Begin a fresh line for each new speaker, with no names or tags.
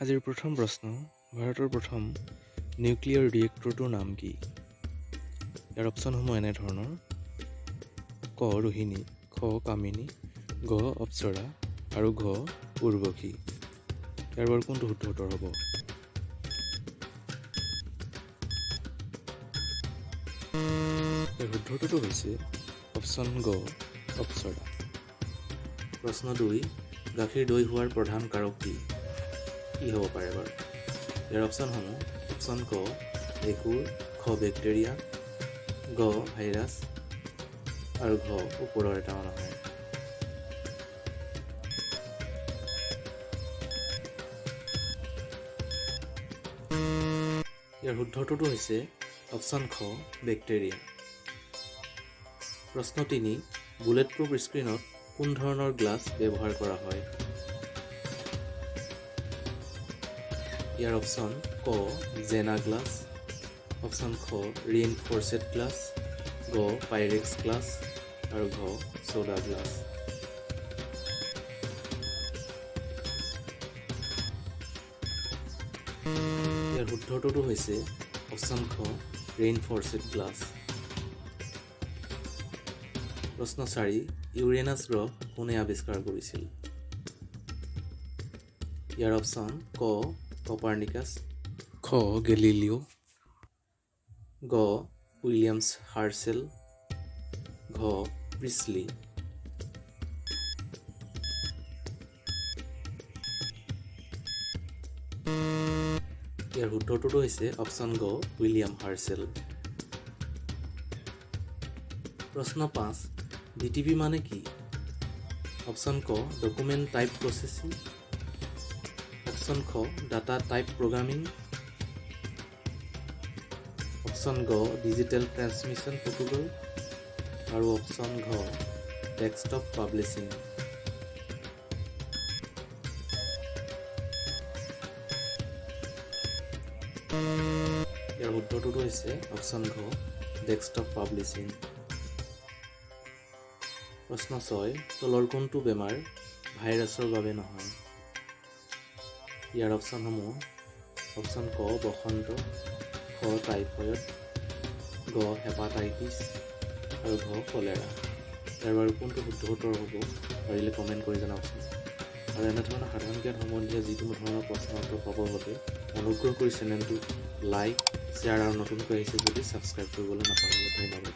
আজিৰ প্ৰথম প্ৰশ্ন, ভাৰতৰ প্ৰথম নিউক্লিয়াৰ ৰিয়েক্টৰটোৰ নাম কি? ইয়াৰ অপশ্যনসমূহ এনেধৰণৰ: ক ৰোহিণী, খ কামিনী, গ অপ্সৰা আৰু ঘ উৰ্বশী। ইয়াৰ বাৰু কোনটো শুদ্ধ উত্তৰ হ'ব? ইয়াৰ শুদ্ধ উত্তৰটো হৈছে অপশ্যন গ অপ্সৰা। প্ৰশ্ন 2, গাখীৰ দৈ হোৱাৰ প্ৰধান কাৰক কি? কি হ'ব পাৰে বাৰু? ইয়াৰ অপশ্যনসমূহ: অপশ্যন ক ভেঁকুৰ, খ বেক্টেৰিয়া, গ ভাইৰাছ আৰু ঘ ওপৰৰ এটা নহয়। ইয়াৰ শুদ্ধ উত্তৰটো হৈছে অপশ্যন খ বেক্টেৰিয়া। প্ৰশ্ন 3, বুলেট প্ৰুফ স্ক্ৰীণত কোন ধৰণৰ গ্লাছ ব্যৱহাৰ কৰা হয়? ইয়াৰ অপশ্যন ক জেনা গ্লাছ, অপশ্যন খ ৰিইনফৰ্চেড গ্লাছ, গ পাইৰেক্স গ্লাছ আৰু ঘ সোডা গ্লাছ। ইয়াৰ শুদ্ধ উত্তৰটো হৈছে অপশ্যন খ ৰেইনফৰ্চেড গ্লাছ। প্ৰশ্ন 4, ইউৰেনাছ গ্ৰহ কোনে আৱিষ্কাৰ কৰিছিল? ইয়াৰ অপশ্যন ক কপাৰ্নিকাছ, খ গেলিলিঅ, গ উইলিয়ামছ হাৰ্চেল, ঘ প্ৰিছলি। ইয়াৰ শুদ্ধ উত্তৰটো হৈছে অপশ্যন গ উইলিয়াম হাৰ্চেল। প্ৰশ্ন 5, ডিটিপি মানে কি? অপশ্যন ক ডকুমেণ্ট টাইপ প্ৰচেছিং, অপশ্যন খ ডাটা টাইপ প্ৰগ্ৰামিং, অপশ্যন গ ডিজিটেল ট্ৰান্সমিশ্যন প্ৰটোকল আৰু অপশ্যন ঘ ডেস্কটপ পাব্লিছিং। ইয়াৰ শুদ্ধ উত্তৰটো হৈছে অপশ্যন ঘ ডেস্কটপ পাব্লিছিং। প্ৰশ্ন 6, তলৰ কোনটো বেমাৰ ভাইৰাছৰ বাবে নহয়? ইয়াৰ অপশ্যনসমূহ: অপশ্যন ক বসন্ত, খ টাইফয়েড, গ হেপাটাইটিছ আৰু ঘ কলেৰা। ইয়াৰ বাৰু কোনটো শুদ্ধ উত্তৰ হ'ব পাৰিলে কমেণ্ট কৰি জনাওকচোন। আৰু এনেধৰণৰ সাধাৰণ জ্ঞান সম্বন্ধীয় যিকোনো ধৰণৰ প্ৰশ্ন উত্তৰ পাবৰ বাবে অনুগ্ৰহ কৰি চেনেলটো লাইক, শ্বেয়াৰ আৰু নতুনকৈ আহিছে যদি ছাবস্ক্ৰাইব কৰিবলৈ নাপাহৰিব। ধন্যবাদ।